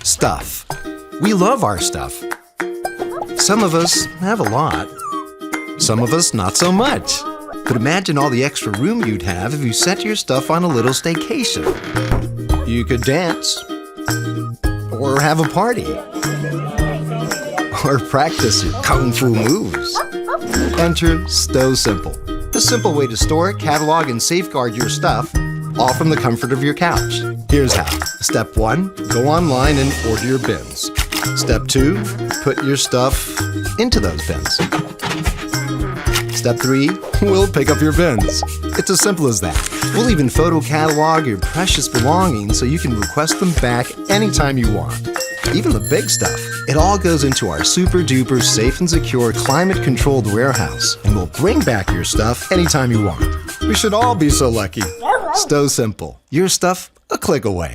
Stuff. We love our stuff. Some of us have a lot. Some of us not so much. But imagine all the extra room you'd have if you set your stuff on a little staycation. You could dance, or have a party, or practice your kung fu moves. Enter Stow Simple, the simple way to store, catalog, and safeguard your stuff, all from the comfort of your couch. Here's how. Step 1, go online and order your bins. Step 2, put your stuff into those bins. Step 3, we'll pick up your bins. It's as simple as that. We'll even photo catalog your precious belongings so you can request them back anytime you want. Even the big stuff. It all goes into our super duper safe and secure climate controlled warehouse, and we'll bring back your stuff anytime you want. We should all be so lucky. Stow Simple. Your stuff a click away.